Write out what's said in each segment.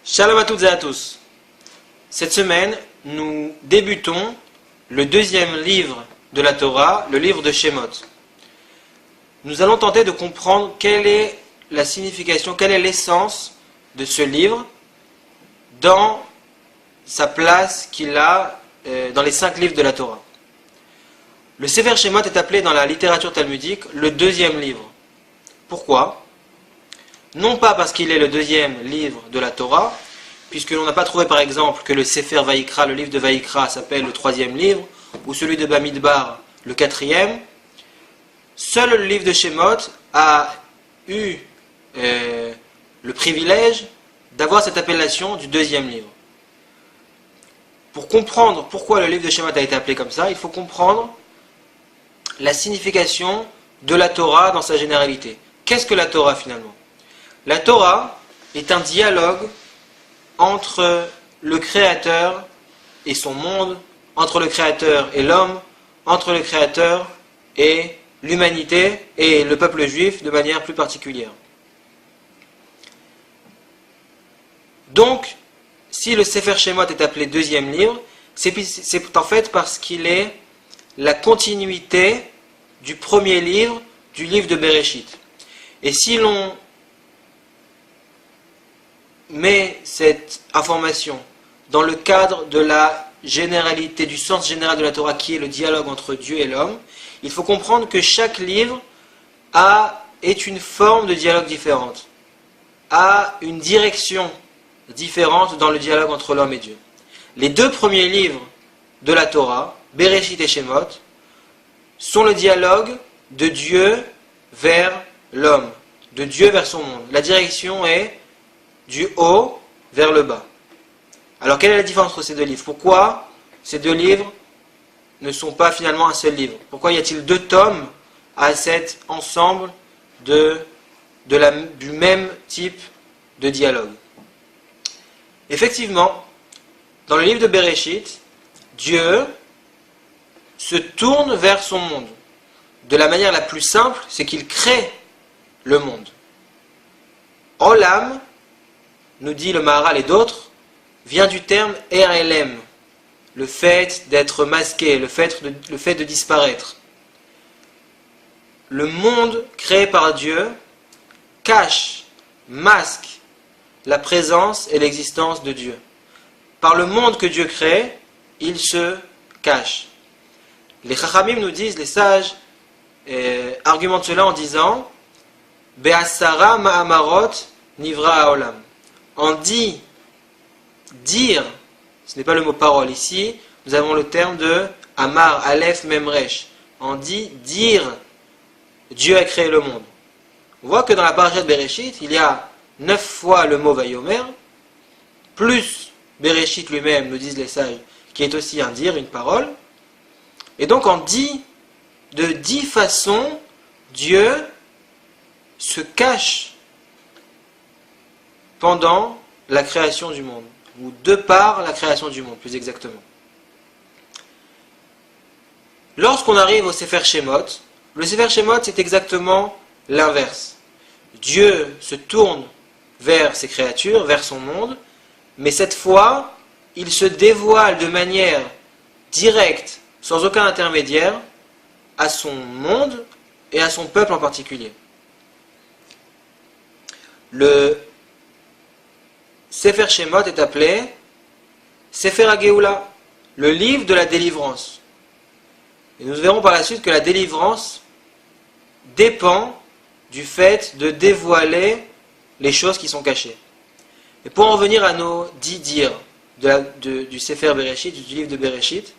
Shalom à toutes et à tous. Cette semaine, nous débutons le deuxième livre de la Torah, le livre de Shemot. Nous allons tenter de comprendre quelle est la signification, quelle est l'essence de ce livre dans sa place qu'il a dans les 5 livres de la Torah. Le Sefer Shemot est appelé dans la littérature talmudique le deuxième livre. Pourquoi ? Non pas parce qu'il est le deuxième livre de la Torah, puisque l'on n'a pas trouvé par exemple que le Sefer Vayikra, le livre de Vayikra, s'appelle le troisième livre, ou celui de Bamidbar, le quatrième. Seul le livre de Shemot a eu le privilège d'avoir cette appellation du deuxième livre. Pour comprendre pourquoi le livre de Shemot a été appelé comme ça, il faut comprendre la signification de la Torah dans sa généralité. Qu'est-ce que la Torah finalement ? La Torah est un dialogue entre le Créateur et son monde, entre le Créateur et l'homme, entre le Créateur et l'humanité et le peuple juif de manière plus particulière. Donc, si le Sefer Shemot est appelé deuxième livre, c'est en fait parce qu'il est la continuité du premier livre, du livre de Bereshit. Et si l'on met cette information dans le cadre de la généralité, du sens général de la Torah qui est le dialogue entre Dieu et l'homme, il faut comprendre que chaque livre est une forme de dialogue différente, a une direction différente dans le dialogue entre l'homme et Dieu. Les 2 premiers livres de la Torah, Bereshit et Shemot, sont le dialogue de Dieu vers l'homme, de Dieu vers son monde. La direction est du haut vers le bas. Alors quelle est la différence entre ces 2 livres ? Pourquoi ces 2 livres ne sont pas finalement un seul livre ? Pourquoi y a-t-il 2 tomes à cet ensemble du même type de dialogue ? Effectivement, dans le livre de Bereshit, Dieu se tourne vers son monde. De la manière la plus simple, c'est qu'il crée le monde. Olam, nous dit le Maharal et d'autres, vient du terme RLM, le fait d'être masqué, le fait de disparaître. Le monde créé par Dieu cache, masque la présence et l'existence de Dieu. Par le monde que Dieu crée, il se cache. Les Chachamim nous disent, les sages, argumentent cela en disant Be'asara ma'amarot nivra haolam. En dire, ce n'est pas le mot parole ici, nous avons le terme de Amar, Aleph, Memresh. En dire, Dieu a créé le monde. On voit que dans la parasha de Bereshit, il y a 9 fois le mot Vayomer, plus Bereshit lui-même, nous disent les sages, qui est aussi un dire, une parole. Et donc de 10 façons, Dieu se cache pendant la création du monde, ou de par la création du monde, plus exactement. Lorsqu'on arrive au Sefer Shemot, le Sefer Shemot c'est exactement l'inverse. Dieu se tourne vers ses créatures, vers son monde, mais cette fois, il se dévoile de manière directe, sans aucun intermédiaire, à son monde et à son peuple en particulier. Le Sefer Shemot est appelé Sefer HaGeoula, le livre de la délivrance. Et nous verrons par la suite que la délivrance dépend du fait de dévoiler les choses qui sont cachées. Et pour en venir à nos 10 dires du Sefer Bereshit, du livre de Bereshit,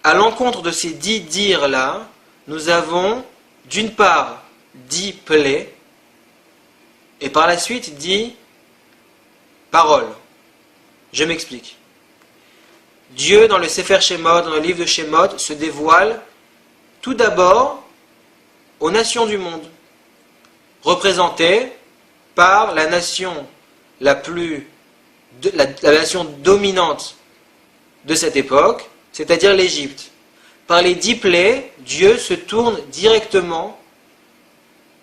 à l'encontre de ces 10 dires-là, nous avons d'une part 10 plaies, et par la suite 10 paroles. Je m'explique. Dieu, dans le Sefer Shemot, dans le livre de Shemot, se dévoile tout d'abord aux nations du monde, représentées par la nation la nation dominante de cette époque, c'est-à-dire l'Égypte. par les 10 plaies, Dieu se tourne directement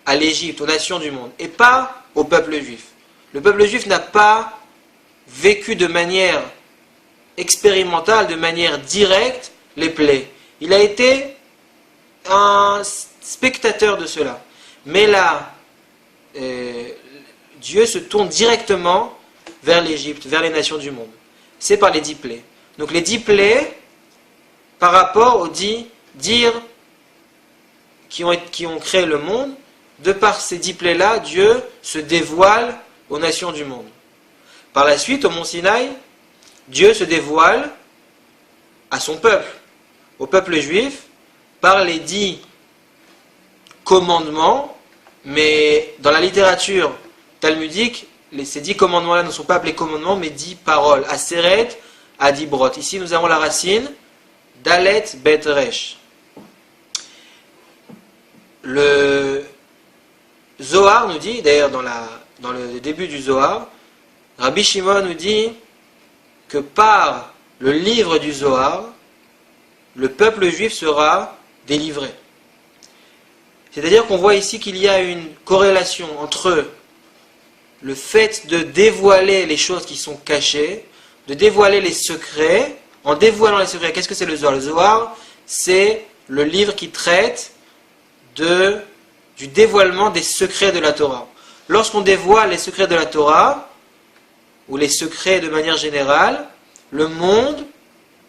à l'Égypte, aux nations du monde, et pas au peuple juif. Le peuple juif n'a pas vécu de manière expérimentale, de manière directe, les plaies. Il a été un spectateur de cela. Mais là, Dieu se tourne directement vers l'Égypte, vers les nations du monde. C'est par les 10 plaies. Donc les 10 plaies, par rapport aux 10 dires qui ont créé le monde, de par ces 10 plaies-là, Dieu se dévoile aux nations du monde. Par la suite, au mont Sinaï, Dieu se dévoile à son peuple, au peuple juif, par les 10 commandements, mais dans la littérature talmudique, ces 10 commandements-là ne sont pas appelés commandements, mais 10 paroles, Aseret, Adibrot. Ici, nous avons la racine Dalet Bet Resh. Le Zohar nous dit, d'ailleurs dans le début du Zohar, Rabbi Shimon nous dit que par le livre du Zohar, le peuple juif sera délivré. C'est-à-dire qu'on voit ici qu'il y a une corrélation entre le fait de dévoiler les choses qui sont cachées, de dévoiler les secrets. En dévoilant les secrets, qu'est-ce que c'est le Zohar? Le Zohar, c'est le livre qui traite du dévoilement des secrets de la Torah. Lorsqu'on dévoile les secrets de la Torah, ou les secrets de manière générale, le monde,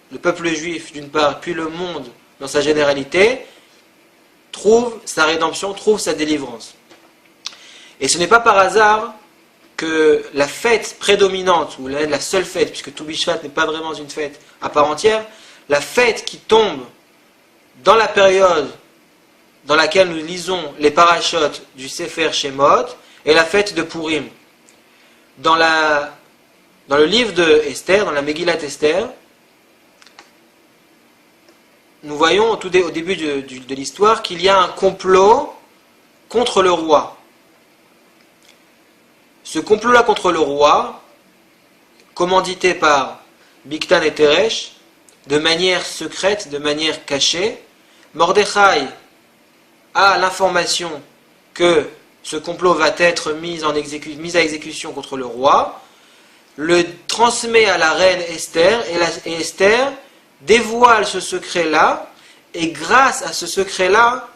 le peuple juif d'une part, puis le monde dans sa généralité, trouve sa rédemption, trouve sa délivrance. Et ce n'est pas par hasard que la fête prédominante, ou la seule fête, puisque Tou Bishvat n'est pas vraiment une fête à part entière, la fête qui tombe dans la période dans laquelle nous lisons les parashotes du Sefer Shemot est la fête de Purim. Dans le livre de Esther, dans la Megillat Esther, nous voyons au début de l'histoire qu'il y a un complot contre le roi. Ce complot-là contre le roi, commandité par Bigtan et Teresh, de manière secrète, de manière cachée, Mordechai a l'information que ce complot va être mis à exécution contre le roi, le transmet à la reine Esther, et Esther dévoile ce secret-là, et grâce à ce secret-là,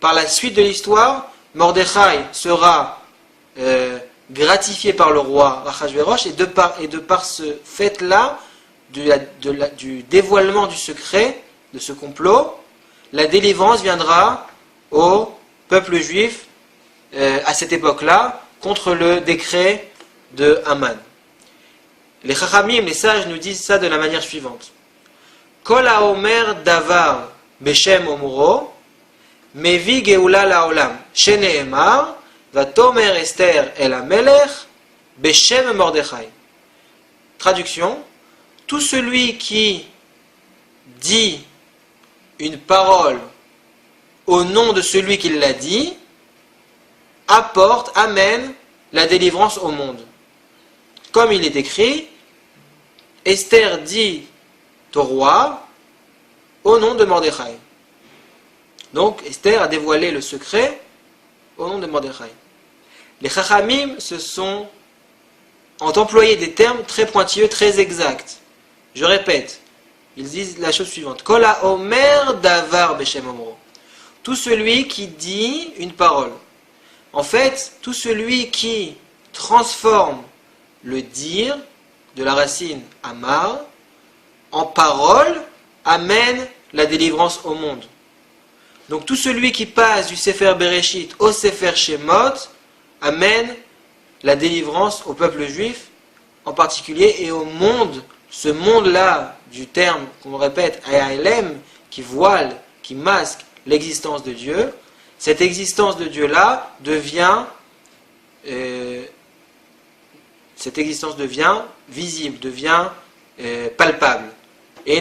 par la suite de l'histoire, Mordechai sera gratifié par le roi Achashverosh, et de par ce fait-là, du dévoilement du secret, de ce complot, la délivrance viendra au peuple juif à cette époque-là, contre le décret de Haman. Les Chachamim, les sages, nous disent ça de la manière suivante. Kol haomer davar beshem omuro, mevi geula laolam, sheneemar, vatomer Esther el hamelech, beshem Mordechai. Traduction. Tout celui qui dit une parole au nom de celui qui l'a dit, amène la délivrance au monde. Comme il est écrit, Esther dit au roi au nom de Mordechai. Donc Esther a dévoilé le secret au nom de Mordechai. Les Chachamim ont employé des termes très pointilleux, très exacts. Je répète, ils disent la chose suivante. Kol haomer davar beshem omro. Tout celui qui dit une parole. En fait, tout celui qui transforme le dire de la racine amar en parole amène la délivrance au monde. Donc tout celui qui passe du Sefer Bereshit au Sefer Shemot amène la délivrance au peuple juif en particulier et au monde, ce monde-là du terme qu'on répète Ayalem, qui voile, qui masque l'existence de Dieu. Cette existence de Dieu-là devient visible, devient palpable. Et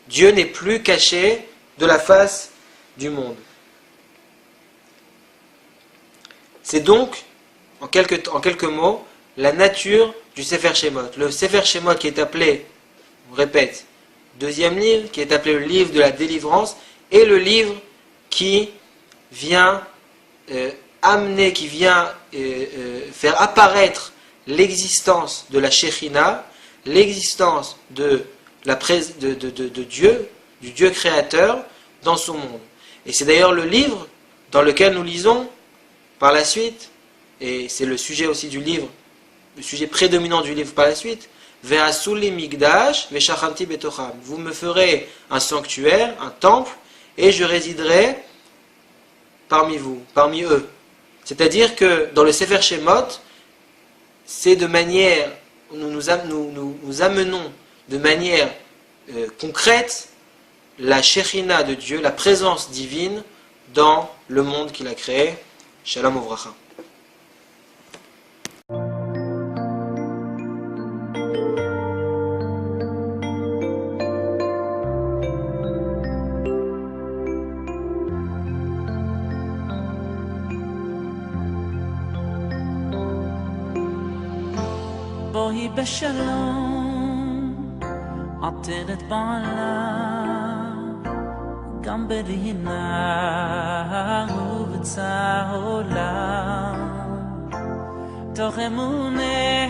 Dieu n'est plus caché de la face du monde. C'est donc, en quelques mots, la nature du Sefer Shemot. Le Sefer Shemot qui est appelé, on répète, deuxième livre, qui est appelé le livre de la délivrance, est le livre qui vient amener, qui vient faire apparaître l'existence de la Shekhinah, l'existence de Dieu, du Dieu créateur dans son monde. Et c'est d'ailleurs le livre dans lequel nous lisons par la suite, et c'est le sujet aussi du livre, le sujet prédominant du livre par la suite, Ve'asuli migdash ve'shachanti betocham. Vous me ferez un sanctuaire, un temple, et je résiderai parmi vous, parmi eux. C'est-à-dire que dans le Sefer Shemot, c'est de manière, nous amenons de manière concrète la Shekhinah de Dieu, la présence divine dans le monde qu'il a créé. Shalom Uvracha. בואי בשלום, עטרת בעלה, גם בדינה ובצהולה, תוך אמונה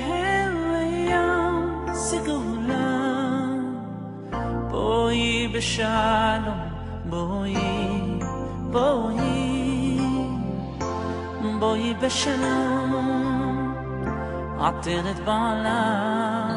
ים סגולה. בואי בשלום, בואי, בואי, בואי בשלום, עטרת בעלה,